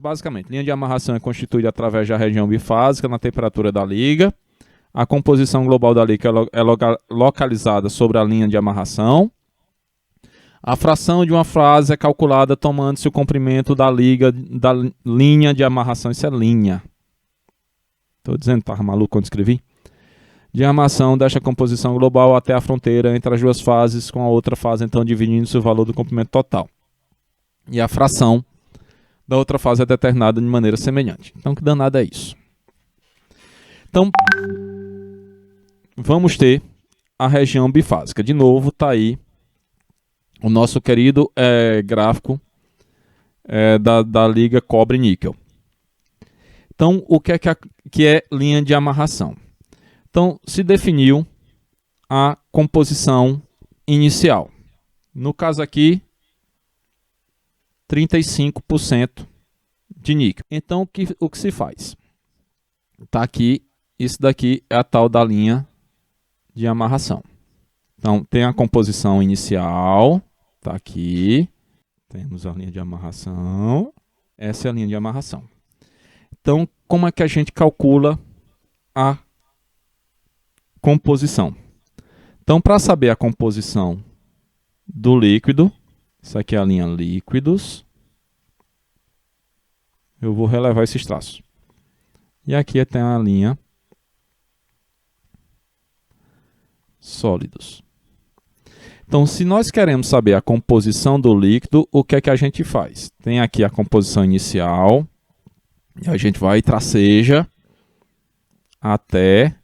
Basicamente, linha de amarração é constituída através da região bifásica na temperatura da liga. A composição global da liga é localizada sobre a linha de amarração. A fração de uma fase é calculada tomando-se o comprimento da liga da linha de amarração. Isso é linha. Estou dizendo que estava maluco quando escrevi. De amarração desta composição global até a fronteira entre as duas fases com a outra fase, então dividindo-se o valor do comprimento total. E a fração da outra fase é determinada de maneira semelhante. Então, que danado é isso? Então, vamos ter a região bifásica. De novo, está aí o nosso querido gráfico da liga cobre-níquel. Então, o que é linha de amarração? Então, se definiu a composição inicial. No caso aqui, 35% de níquel. Então, o que se faz? Está aqui, isso daqui é a tal da linha de amarração. Então, tem a composição inicial, está aqui. Temos a linha de amarração. Essa é a linha de amarração. Então, como é que a gente calcula a composição? Então, para saber a composição do líquido, isso aqui é a linha líquidos, eu vou relevar esses traços. E aqui tem a linha sólidos. Então, se nós queremos saber a composição do líquido, o que é que a gente faz? Tem aqui a composição inicial, e a gente vai traceja até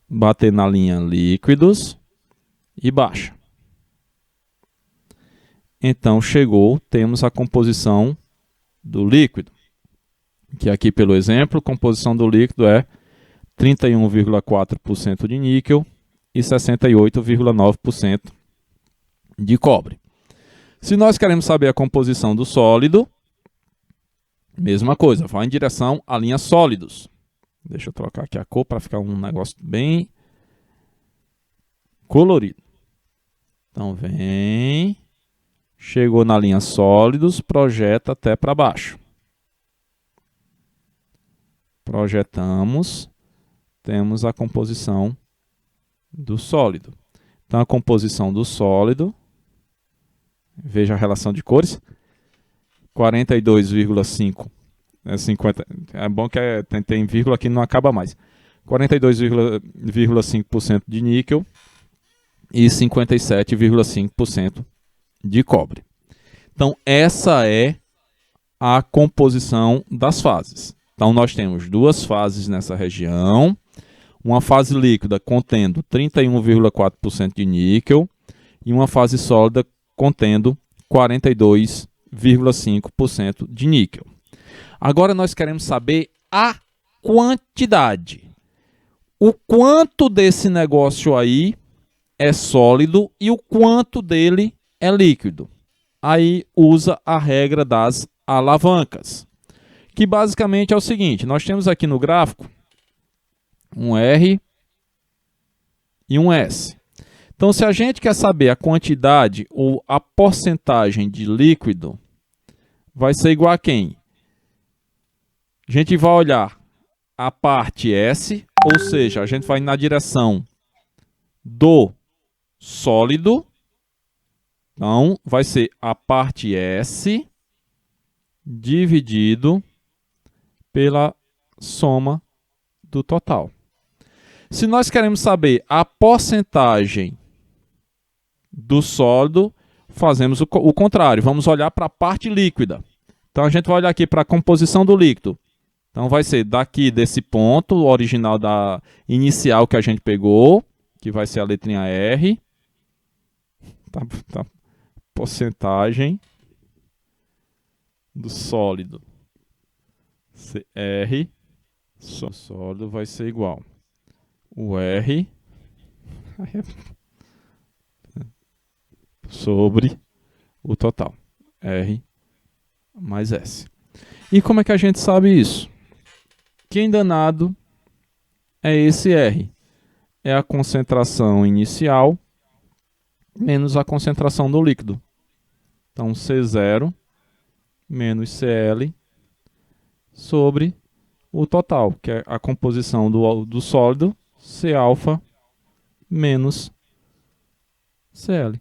bater na linha líquidos e baixa. Então, chegou, temos a composição do líquido, que aqui pelo exemplo, a composição do líquido é 31,4% de níquel e 68,9% de cobre. Se nós queremos saber a composição do sólido, mesma coisa, vai em direção à linha sólidos. Deixa eu trocar aqui a cor para ficar um negócio bem colorido. Então vem, chegou na linha sólidos, projeta até para baixo. Projetamos, temos a composição do sólido. Então a composição do sólido, veja a relação de cores, 42,5, 50, é bom que tem vírgula aqui, não acaba mais. 42,5% de níquel e 57,5% de cobre. Então, essa é a composição das fases. Então, nós temos duas fases nessa região. Uma fase líquida contendo 31,4% de níquel e uma fase sólida contendo 42,5% de níquel. Agora, nós queremos saber a quantidade. O quanto desse negócio aí é sólido e o quanto dele é líquido. Aí usa a regra das alavancas, que basicamente é o seguinte: nós temos aqui no gráfico um R e um S. Então, se a gente quer saber a quantidade ou a porcentagem de líquido, vai ser igual a quem? A gente vai olhar a parte S, ou seja, a gente vai na direção do sólido. Então, vai ser a parte S dividido pela soma do total. Se nós queremos saber a porcentagem do sólido, fazemos o contrário. Vamos olhar para a parte líquida. Então, a gente vai olhar aqui para a composição do líquido. Então, vai ser daqui desse ponto, o original da inicial que a gente pegou, que vai ser a letrinha R. Tá. Porcentagem do sólido. R. Sólido vai ser igual. O R sobre o total. R mais S. E como é que a gente sabe isso? Quem danado é esse R? É a concentração inicial menos a concentração do líquido. Então, C0 menos Cl sobre o total, que é a composição do sólido, Cα menos Cl.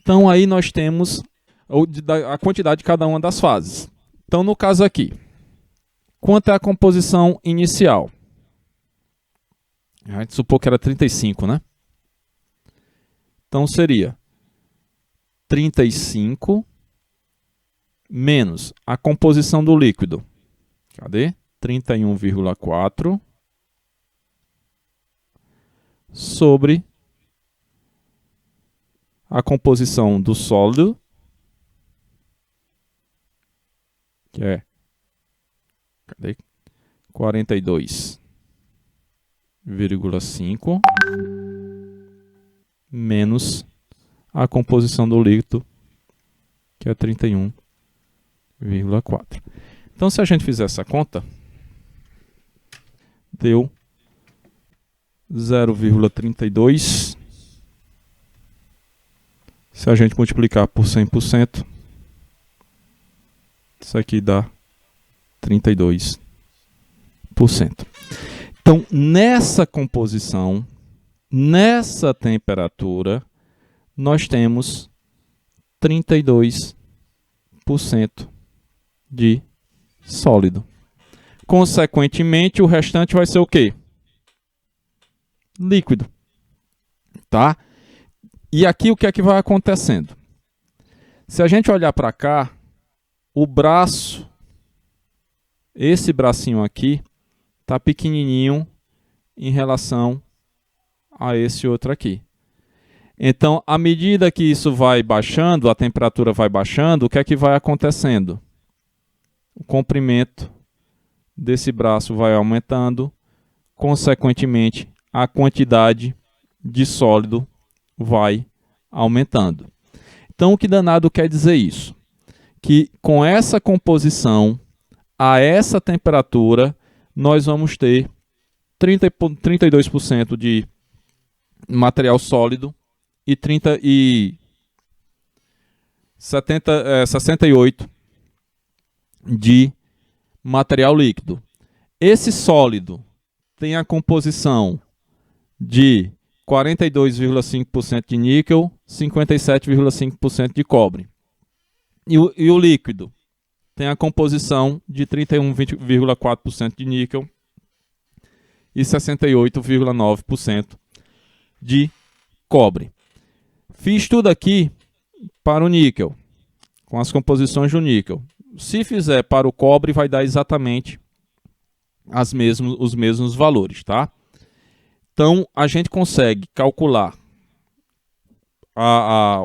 Então aí nós temos a quantidade de cada uma das fases. Então no caso aqui, quanto é a composição inicial? A gente supôs que era 35, né? Então seria 35 menos a composição do líquido. Cadê? 31,4 sobre a composição do sólido, que é 42,5 menos a composição do líquido, que é 31,4. Então, se a gente fizer essa conta, deu 0,32. Se a gente multiplicar por 100%, isso aqui dá 32%. Então, nessa composição, nessa temperatura, nós temos 32% de sólido. Consequentemente, o restante vai ser o quê? Líquido. Tá? E aqui o que é que vai acontecendo? Se a gente olhar para cá, o braço, esse bracinho aqui, está pequenininho em relação a esse outro aqui. Então, à medida que isso vai baixando, a temperatura vai baixando, o que é que vai acontecendo? O comprimento desse braço vai aumentando, consequentemente, a quantidade de sólido vai aumentando. Então, o que danado quer dizer isso? Que com essa composição, a essa temperatura, nós vamos ter 32% de material sólido e 68% de material líquido. Esse sólido tem a composição de 42,5% de níquel, 57,5% de cobre. E o líquido tem a composição de 31,4% de níquel e 68,9% de cobre. Fiz tudo aqui para o níquel, com as composições do níquel. Se fizer para o cobre, vai dar exatamente os mesmos valores, tá? Então, a gente consegue calcular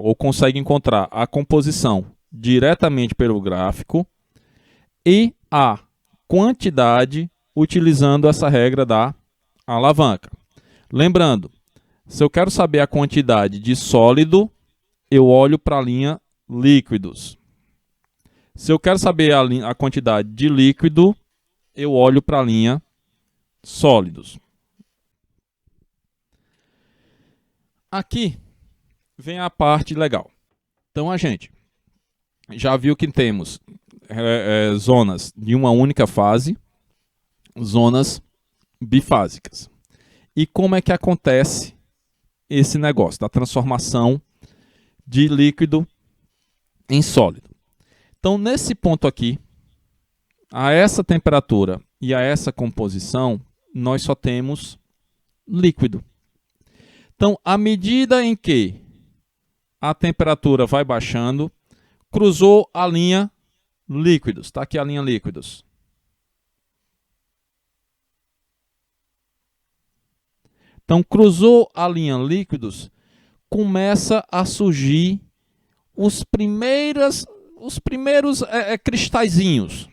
ou consegue encontrar a composição diretamente pelo gráfico e a quantidade utilizando essa regra da alavanca. Lembrando, se eu quero saber a quantidade de sólido, eu olho para a linha líquidos. Se eu quero saber a quantidade de líquido, eu olho para a linha sólidos. Aqui vem a parte legal. Então, a gente já viu que temos zonas de uma única fase, zonas bifásicas. E como é que acontece esse negócio da transformação de líquido em sólido? Então, nesse ponto aqui, a essa temperatura e a essa composição, nós só temos líquido. Então, à medida em que a temperatura vai baixando, cruzou a linha líquidos. Está aqui a linha líquidos. Então, cruzou a linha líquidos, começa a surgir os primeiros cristalzinhos,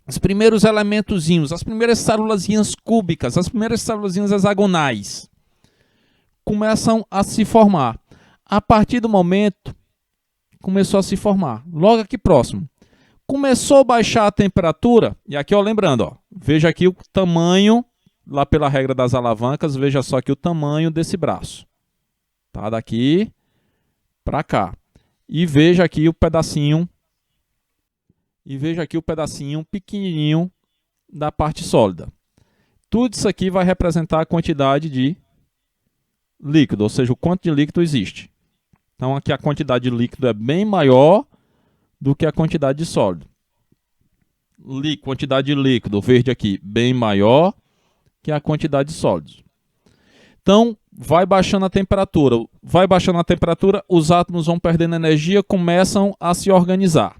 os primeiros elementozinhos, as primeiras célulazinhas cúbicas, as primeiras célulazinhas hexagonais começam a se formar. A partir do momento, começou a se formar. Logo aqui próximo, começou a baixar a temperatura, e aqui, ó, lembrando, ó, veja aqui o tamanho, lá pela regra das alavancas, veja só aqui o tamanho desse braço. Tá? Daqui para cá. E veja aqui o pedacinho e veja aqui o pedacinho pequenininho da parte sólida. Tudo isso aqui vai representar a quantidade de líquido, ou seja, o quanto de líquido existe. Então aqui a quantidade de líquido é bem maior do que a quantidade de sólido. Quantidade de líquido, verde aqui, bem maior que a quantidade de sólidos. Então, vai baixando a temperatura. Vai baixando a temperatura, os átomos vão perdendo energia, começam a se organizar.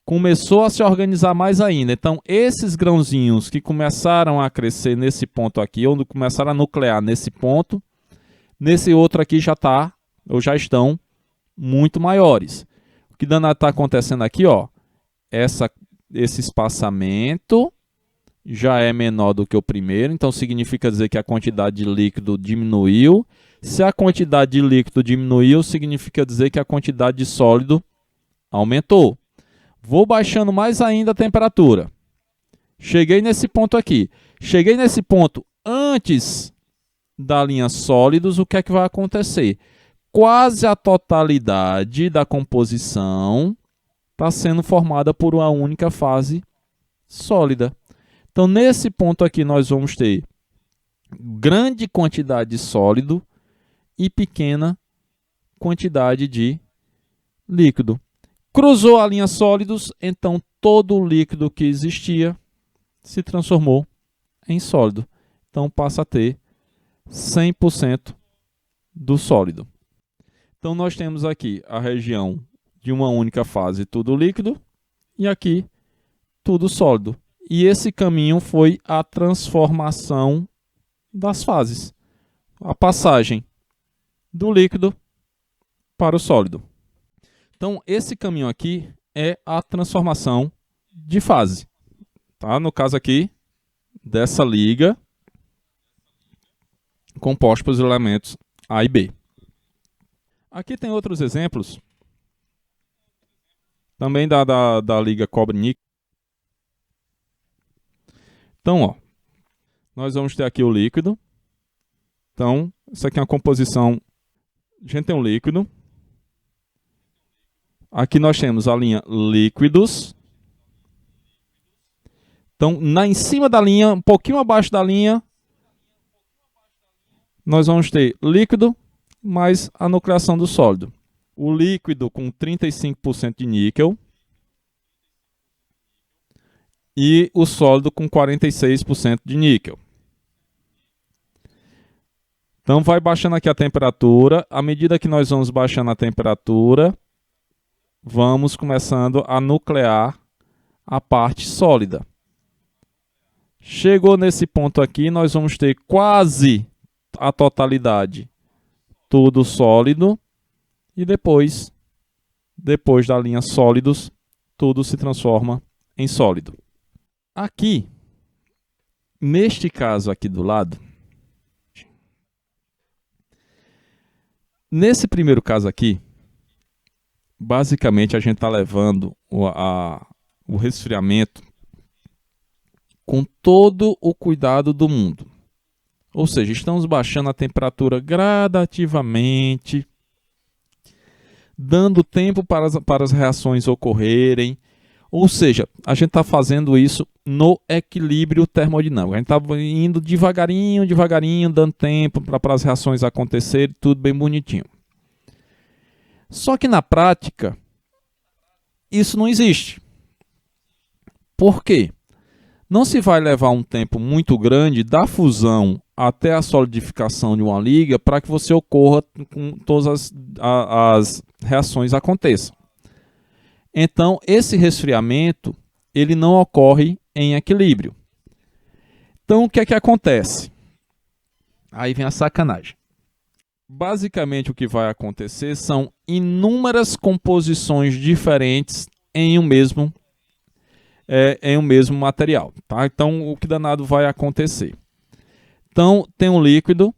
Começou a se organizar mais ainda. Então, esses grãozinhos que começaram a crescer nesse ponto aqui, ou começaram a nuclear nesse ponto, nesse outro aqui já estão muito maiores. O que danado está acontecendo aqui, ó, esse espaçamento já é menor do que o primeiro, então significa dizer que a quantidade de líquido diminuiu. Se a quantidade de líquido diminuiu, significa dizer que a quantidade de sólido aumentou. Vou baixando mais ainda a temperatura. Cheguei nesse ponto aqui. Cheguei nesse ponto antes da linha sólidos, o que é que vai acontecer? Quase a totalidade da composição está sendo formada por uma única fase sólida. Então, nesse ponto aqui, nós vamos ter grande quantidade de sólido e pequena quantidade de líquido. Cruzou a linha sólidos, então todo o líquido que existia se transformou em sólido. Então, passa a ter 100% do sólido. Então, nós temos aqui a região de uma única fase, tudo líquido, e aqui tudo sólido. E esse caminho foi a transformação das fases. A passagem do líquido para o sólido. Então, esse caminho aqui é a transformação de fase. Tá? No caso aqui, dessa liga composta pelos elementos A e B. Aqui tem outros exemplos. Também da liga cobre-níquel. Então, ó, nós vamos ter aqui o líquido. Então, isso aqui é uma composição. A gente tem um líquido. Aqui nós temos a linha líquidos. Então, em cima da linha, um pouquinho abaixo da linha, nós vamos ter líquido mais a nucleação do sólido. O líquido com 35% de níquel. E o sólido com 46% de níquel. Então vai baixando aqui a temperatura. À medida que nós vamos baixando a temperatura, vamos começando a nuclear a parte sólida. Chegou nesse ponto aqui, nós vamos ter quase a totalidade tudo sólido. E depois da linha sólidos, tudo se transforma em sólido. Aqui, neste caso aqui do lado, nesse primeiro caso aqui, basicamente a gente está levando o resfriamento com todo o cuidado do mundo. Ou seja, estamos baixando a temperatura gradativamente, dando tempo para as reações ocorrerem. Ou seja, a gente está fazendo isso no equilíbrio termodinâmico. A gente está indo devagarinho, dando tempo para as reações acontecerem, tudo bem bonitinho. Só que na prática, isso não existe. Por quê? Não se vai levar um tempo muito grande da fusão até a solidificação de uma liga para que você ocorra com todas as reações aconteçam. Então, esse resfriamento, ele não ocorre em equilíbrio. Então, o que é que acontece? Aí vem a sacanagem. Basicamente, o que vai acontecer são inúmeras composições diferentes em um mesmo material. Tá? Então, o que danado vai acontecer? Então, tem um líquido,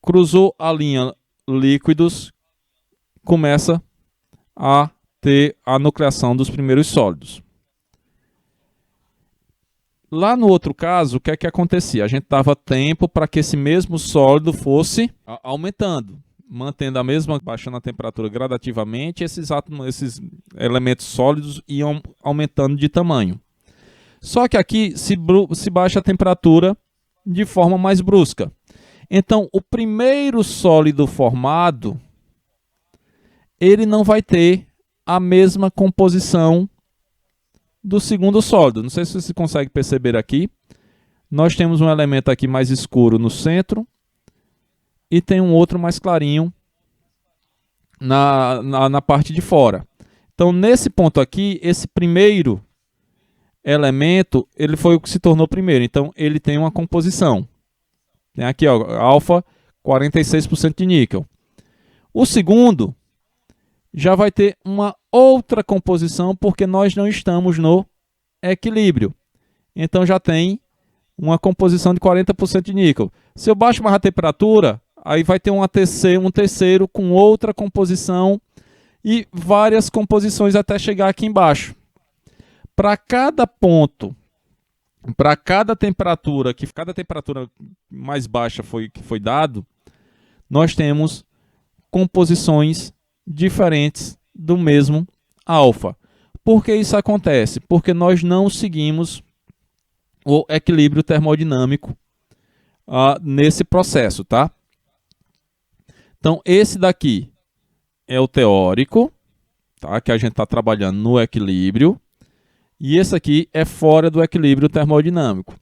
cruzou a linha líquidos, começa a ter a nucleação dos primeiros sólidos. Lá no outro caso, o que é que acontecia? A gente dava tempo para que esse mesmo sólido fosse aumentando. mantendo a mesma, baixando a temperatura gradativamente, esses elementos sólidos iam aumentando de tamanho. Só que aqui se baixa a temperatura de forma mais brusca. Então, o primeiro sólido formado, ele não vai ter a mesma composição do segundo sólido. Não sei se você consegue perceber aqui. Nós temos um elemento aqui mais escuro no centro e tem um outro mais clarinho na parte de fora. Então, nesse ponto aqui, esse primeiro elemento, ele foi o que se tornou primeiro. Então, ele tem uma composição. Tem aqui, ó, alfa, 46% de níquel. O segundo já vai ter uma outra composição, porque nós não estamos no equilíbrio. Então, já tem uma composição de 40% de níquel. Se eu baixo mais a temperatura, aí vai ter um terceiro com outra composição e várias composições até chegar aqui embaixo. Para cada ponto, para cada temperatura mais baixa que foi dado, nós temos composições diferentes do mesmo alfa. Por que isso acontece? Porque nós não seguimos o equilíbrio termodinâmico nesse processo, tá? Então, esse daqui é o teórico, tá? Que a gente está trabalhando no equilíbrio. E esse aqui é fora do equilíbrio termodinâmico.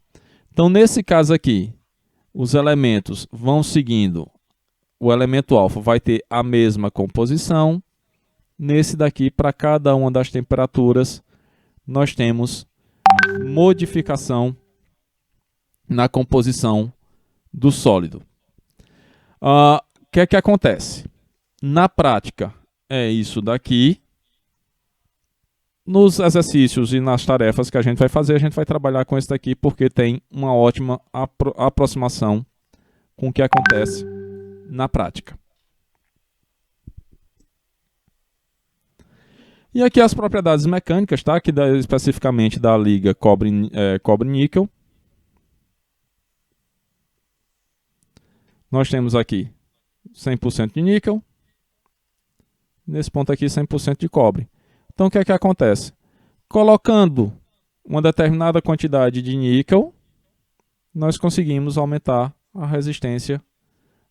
Então, nesse caso aqui, os elementos vão seguindo. O elemento alfa vai ter a mesma composição. Nesse daqui, para cada uma das temperaturas, nós temos modificação na composição do sólido. O que é que acontece? Na prática, é isso daqui. Nos exercícios e nas tarefas que a gente vai fazer, a gente vai trabalhar com esse daqui porque tem uma ótima aproximação com o que acontece na prática. E aqui as propriedades mecânicas, tá? Que especificamente da liga cobre-níquel. Nós temos aqui 100% de níquel. Nesse ponto aqui, 100% de cobre. Então, o que é que acontece? Colocando uma determinada quantidade de níquel, nós conseguimos aumentar a resistência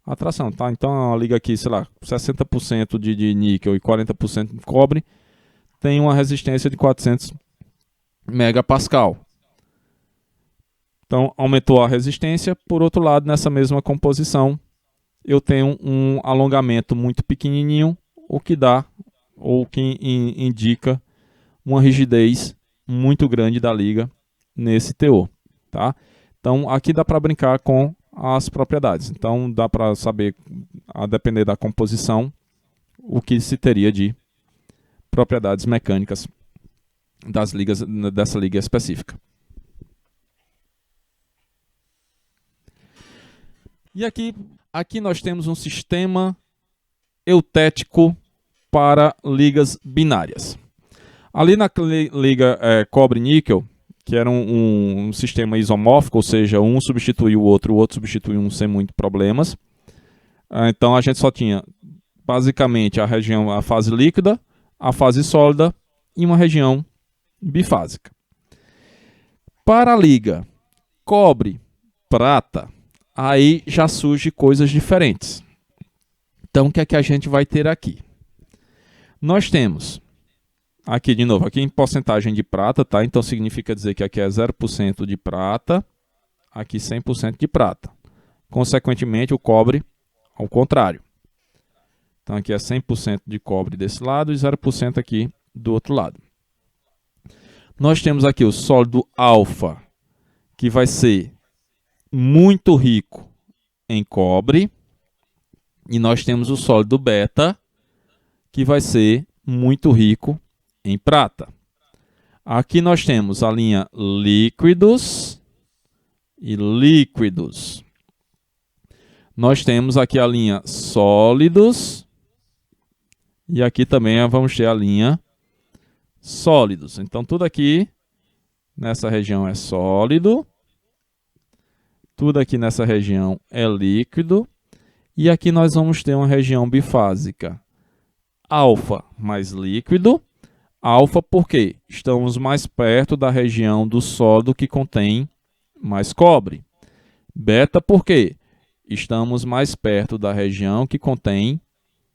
à tração. Tá? Então, a liga aqui, sei lá, 60% de níquel e 40% de cobre, tem uma resistência de 400 megapascal. Então, aumentou a resistência. Por outro lado, nessa mesma composição, eu tenho um alongamento muito pequenininho, o que dá, ou que indica uma rigidez muito grande da liga nesse teor. Tá? Então, aqui dá para brincar com as propriedades. Então, dá para saber, a depender da composição, o que se teria de propriedades mecânicas dessa liga específica. E aqui nós temos um sistema eutético para ligas binárias. Ali na liga cobre-níquel, que era um sistema isomórfico, ou seja, um substitui o outro substitui um sem muitos problemas. Então a gente só tinha basicamente a fase líquida, a fase sólida e uma região bifásica. Para a liga cobre-prata, aí já surge coisas diferentes. Então o que é que a gente vai ter aqui? Nós temos, aqui de novo, aqui em porcentagem de prata, tá? Então significa dizer que aqui é 0% de prata, aqui 100% de prata. Consequentemente, o cobre ao contrário. Então aqui é 100% de cobre desse lado e 0% aqui do outro lado. Nós temos aqui o sólido alfa, que vai ser muito rico em cobre. E nós temos o sólido beta, que vai ser muito rico em prata. Aqui nós temos a linha líquidos e líquidos. Nós temos aqui a linha sólidos e aqui também vamos ter a linha sólidos. Então tudo aqui nessa região é sólido, tudo aqui nessa região é líquido. E aqui nós vamos ter uma região bifásica alfa mais líquido. Alfa porque estamos mais perto da região do sólido que contém mais cobre. Beta porque estamos mais perto da região que contém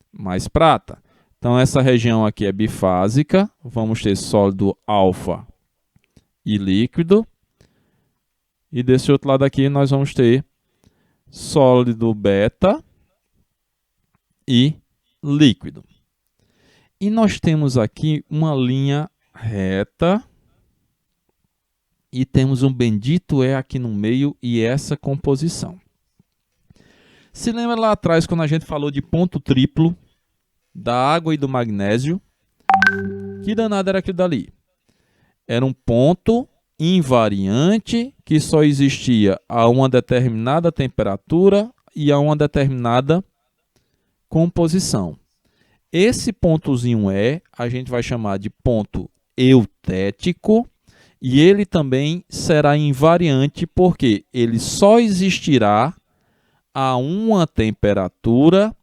mais prata. Então essa região aqui é bifásica, vamos ter sólido alfa e líquido. E desse outro lado aqui nós vamos ter sólido beta e líquido. E nós temos aqui uma linha reta e temos um bendito E aqui no meio e essa composição. Se lembra lá atrás quando a gente falou de ponto triplo da água e do magnésio? Que danado era aquilo dali? Era um ponto invariante que só existia a uma determinada temperatura e a uma determinada composição. Esse pontozinho a gente vai chamar de ponto eutético e ele também será invariante porque ele só existirá a uma temperatura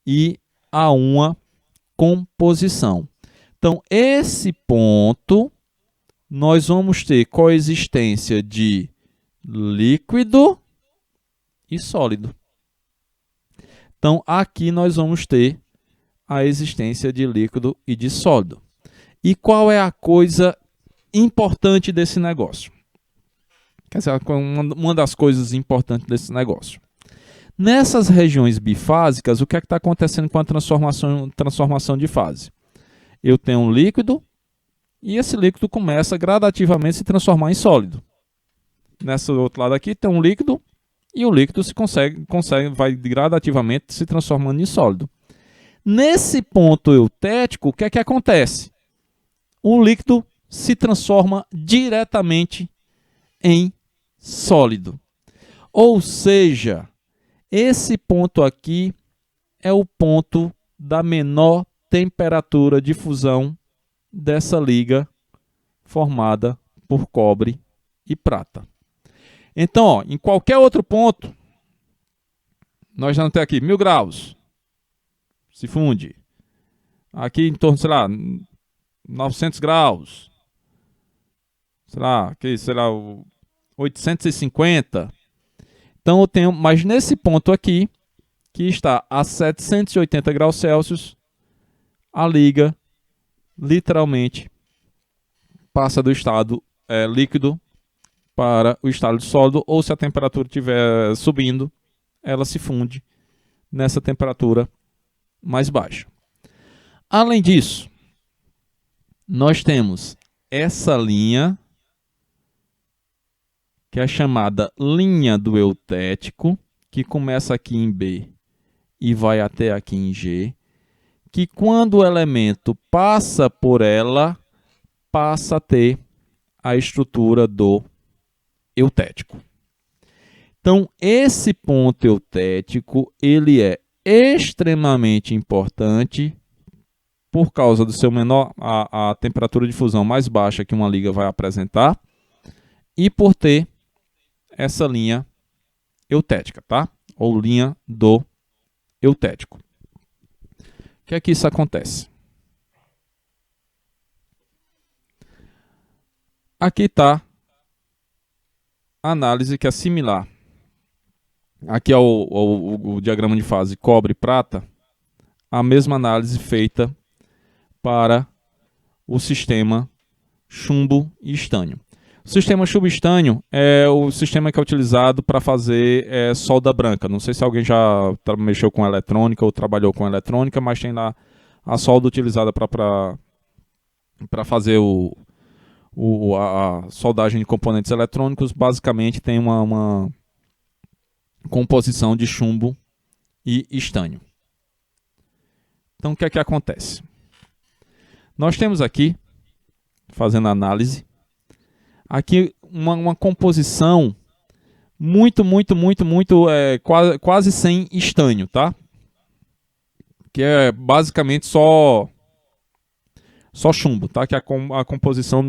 e a uma composição. Então, esse ponto, nós vamos ter coexistência de líquido e sólido. Então, aqui nós vamos ter a existência de líquido e de sólido. E qual é a coisa importante desse negócio? Quer dizer, uma das coisas importantes desse negócio. Nessas regiões bifásicas, o que é que está acontecendo com a transformação de fase? Eu tenho um líquido e esse líquido começa gradativamente a se transformar em sólido. Nesse outro lado aqui tem um líquido e o líquido vai gradativamente se transformando em sólido. Nesse ponto eutético, o que é que acontece? O líquido se transforma diretamente em sólido. Ou seja, esse ponto aqui é o ponto da menor temperatura de fusão dessa liga formada por cobre e prata. Então, ó, em qualquer outro ponto, nós já não temos aqui 1000 graus. Se funde. Aqui em torno, sei lá, 900 graus. Sei lá, aqui, 850. Então eu tenho, mas nesse ponto aqui, que está a 780 graus Celsius, a liga literalmente passa do estado líquido para o estado sólido, ou se a temperatura estiver subindo, ela se funde nessa temperatura mais baixa. Além disso, nós temos essa linha, que é chamada linha do eutético, que começa aqui em B e vai até aqui em G, que quando o elemento passa por ela, passa a ter a estrutura do eutético. Então, esse ponto eutético, ele é extremamente importante por causa do seu menor, a temperatura de fusão mais baixa que uma liga vai apresentar e por ter essa linha eutética, tá? Ou linha do eutético. O que é que isso acontece? Aqui está a análise que é similar. Aqui é o diagrama de fase cobre-prata, a mesma análise feita para o sistema chumbo e estânio. O sistema chumbo e estânio é o sistema que é utilizado para fazer solda branca. Não sei se alguém já mexeu com eletrônica ou trabalhou com eletrônica, mas tem lá a solda utilizada para fazer a soldagem de componentes eletrônicos. Basicamente tem uma composição de chumbo e estânio. Então o que é que acontece? Nós temos aqui, fazendo análise, aqui uma composição quase sem estânio, tá? Que é basicamente só chumbo, tá? Que a composição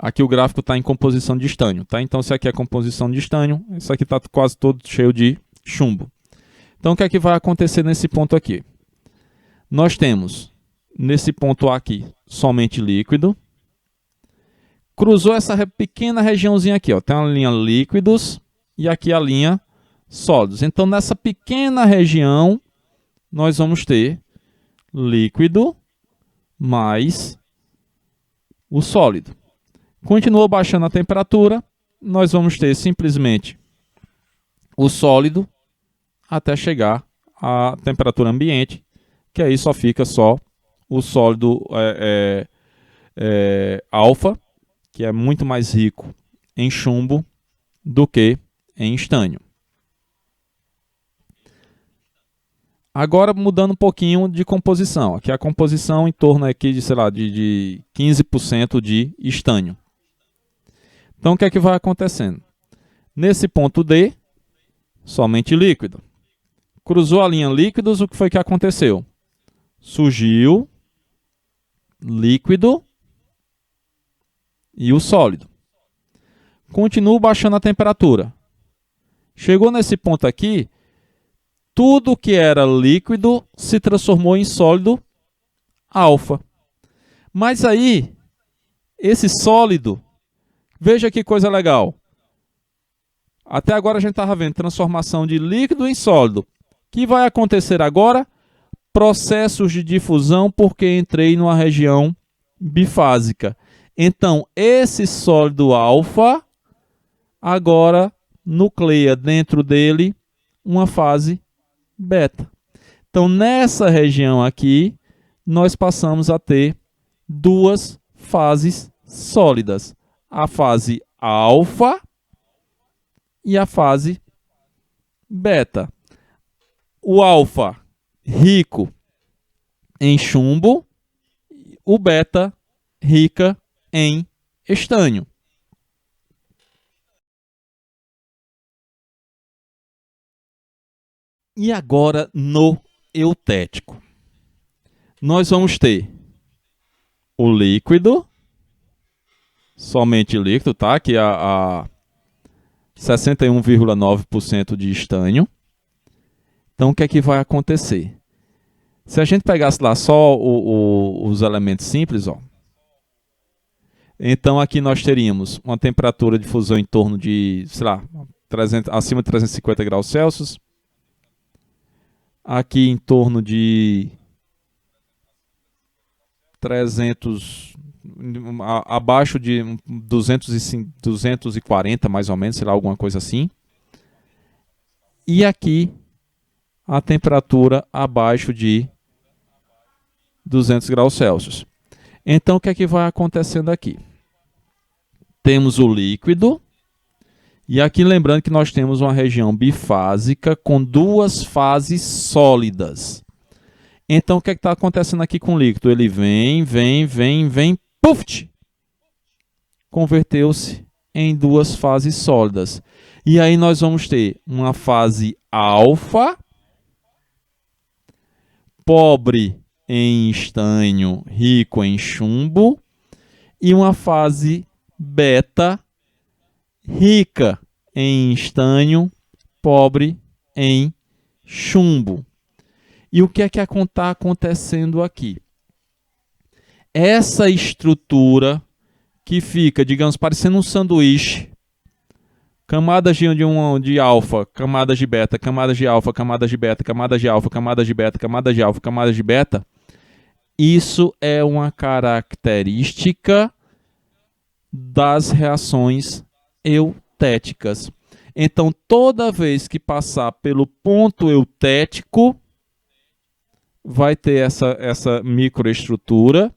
Aqui o gráfico está em composição de estânio, tá? Então, se aqui é composição de estânio, isso aqui está quase todo cheio de chumbo. Então, o que é que vai acontecer nesse ponto aqui? Nós temos, nesse ponto aqui, somente líquido. Cruzou essa pequena regiãozinha aqui, ó. Tem uma linha líquidos e aqui a linha sólidos. Então, nessa pequena região, nós vamos ter líquido mais o sólido. Continuou baixando a temperatura, nós vamos ter simplesmente o sólido até chegar à temperatura ambiente, que aí só fica só o sólido alfa, que é muito mais rico em chumbo do que em estânio. Agora mudando um pouquinho de composição. Aqui a composição em torno aqui de, sei lá, de 15% de estânio. Então, o que é que vai acontecendo? Nesse ponto D, somente líquido. Cruzou a linha líquidos, o que foi que aconteceu? Surgiu líquido e o sólido. Continuo baixando a temperatura. Chegou nesse ponto aqui, tudo que era líquido se transformou em sólido alfa. Mas aí, esse sólido, veja que coisa legal. Até agora a gente estava vendo transformação de líquido em sólido. O que vai acontecer agora? Processos de difusão, porque entrei numa região bifásica. Então, esse sólido alfa agora nucleia dentro dele uma fase beta. Então, nessa região aqui, nós passamos a ter duas fases sólidas. A fase alfa e a fase beta. O alfa rico em chumbo, o beta rica em estânio. E agora no eutético. Nós vamos ter o líquido, somente líquido, tá? Aqui a 61,9% de estânio. Então, o que é que vai acontecer? Se a gente pegasse lá só os elementos simples, ó, então aqui nós teríamos uma temperatura de fusão em torno de, sei lá, acima de 350 graus Celsius. Aqui em torno de 300, abaixo de 240 mais ou menos, sei lá, alguma coisa assim. E aqui a temperatura abaixo de 200 graus Celsius. Então, o que é que vai acontecendo aqui? Temos o líquido, e aqui lembrando que nós temos uma região bifásica com duas fases sólidas. Então, o que é que está acontecendo aqui com o líquido? Ele vem, puf! Converteu-se em duas fases sólidas. E aí nós vamos ter uma fase alfa, pobre em estânio, rico em chumbo, e uma fase beta, rica em estânio, pobre em chumbo. E o que é que está acontecendo aqui? Essa estrutura que fica, digamos, parecendo um sanduíche, camadas de alfa, camadas de beta, camadas de alfa, camadas de beta, camadas de alfa, camadas de beta, camadas de alfa, camadas de beta, isso é uma característica das reações eutéticas. Então, toda vez que passar pelo ponto eutético, vai ter essa microestrutura.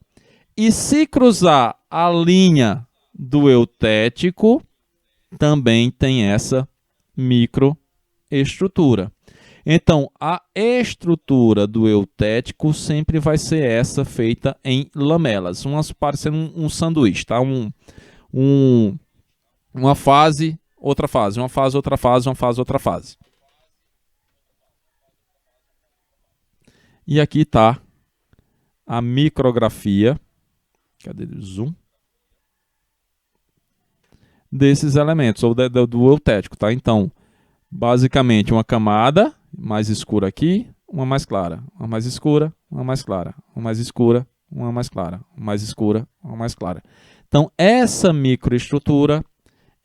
E se cruzar a linha do eutético, também tem essa microestrutura. Então, a estrutura do eutético sempre vai ser essa, feita em lamelas, parecendo um sanduíche, tá? Uma fase, outra fase, uma fase, outra fase, uma fase, outra fase. E aqui está a micrografia. Cadê o zoom? desses elementos, ou do eutético, tá? Então, basicamente, uma camada mais escura aqui, uma mais clara, uma mais escura, uma mais clara, uma mais escura, uma mais clara, uma mais escura, uma mais clara. Então, essa microestrutura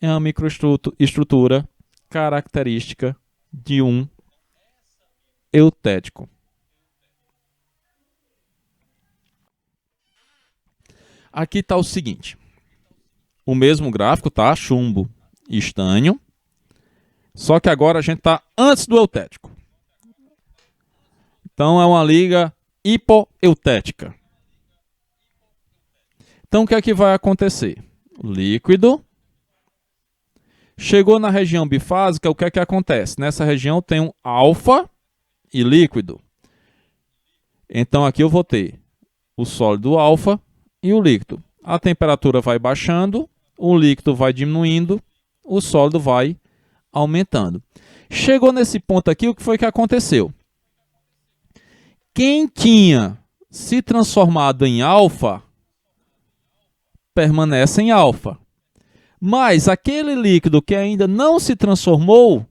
é uma microestrutura característica de um eutético. Aqui está o seguinte. O mesmo gráfico, tá? Chumbo e estânio. Só que agora a gente está antes do eutético. Então é uma liga hipoeutética. Então o que é que vai acontecer? O líquido chegou na região bifásica, o que é que acontece? Nessa região tem um alfa e líquido. Então aqui eu vou ter o sólido alfa e o líquido. A temperatura vai baixando, o líquido vai diminuindo, o sólido vai aumentando. Chegou nesse ponto aqui, o que foi que aconteceu? Quem tinha se transformado em alfa, permanece em alfa. Mas aquele líquido que ainda não se transformou,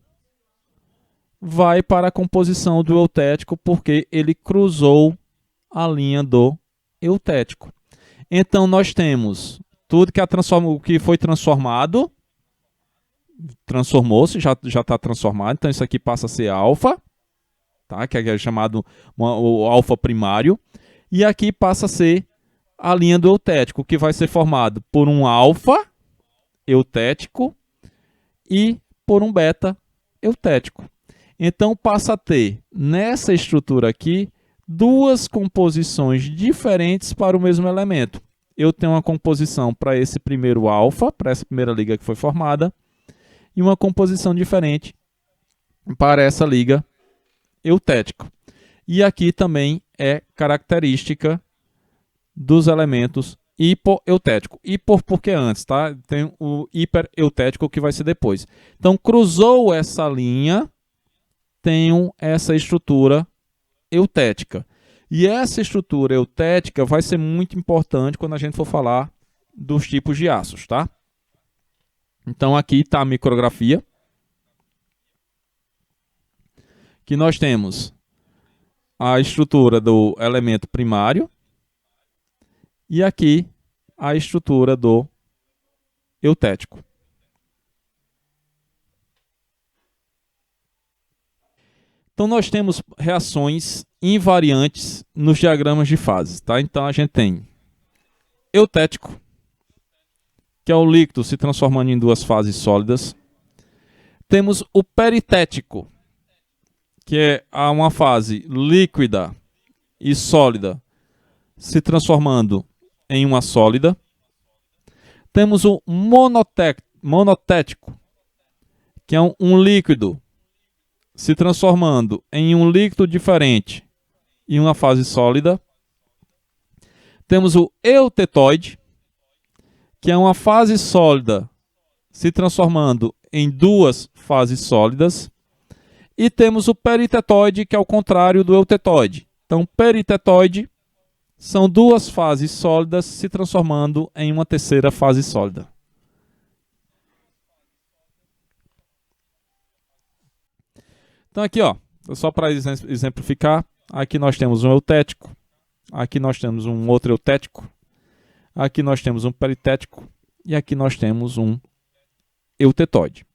vai para a composição do eutético, porque ele cruzou a linha do eutético. Então, nós temos tudo que foi transformado, transformou-se, já está transformado, então isso aqui passa a ser alfa, tá? Que é chamado o alfa primário, e aqui passa a ser a linha do eutético, que vai ser formado por um alfa eutético e por um beta eutético. Então passa a ter, nessa estrutura aqui, duas composições diferentes para o mesmo elemento. Eu tenho uma composição para esse primeiro alfa, para essa primeira liga que foi formada, e uma composição diferente para essa liga eutética. E aqui também é característica dos elementos hipoeutético. Hipo porque antes, tá? Tem o hipereutético que vai ser depois. Então, cruzou essa linha, tenho essa estrutura eutética. E essa estrutura eutética vai ser muito importante quando a gente for falar dos tipos de ácidos, tá? Então, aqui está a micrografia, que nós temos a estrutura do elemento primário e aqui a estrutura do eutético. Então, nós temos reações invariantes nos diagramas de fases, tá? Então, a gente tem eutético, que é o líquido se transformando em duas fases sólidas. Temos o peritético, que é uma fase líquida e sólida se transformando em uma sólida. Temos o monotético, que é um líquido se transformando em um líquido diferente em uma fase sólida. Temos o eutetóide, que é uma fase sólida se transformando em duas fases sólidas. E temos o peritetóide, que é o contrário do eutetóide. Então, peritetóide são duas fases sólidas se transformando em uma terceira fase sólida. Então aqui, ó, só para exemplificar, aqui nós temos um eutético, aqui nós temos um outro eutético, aqui nós temos um peritético e aqui nós temos um eutetóide.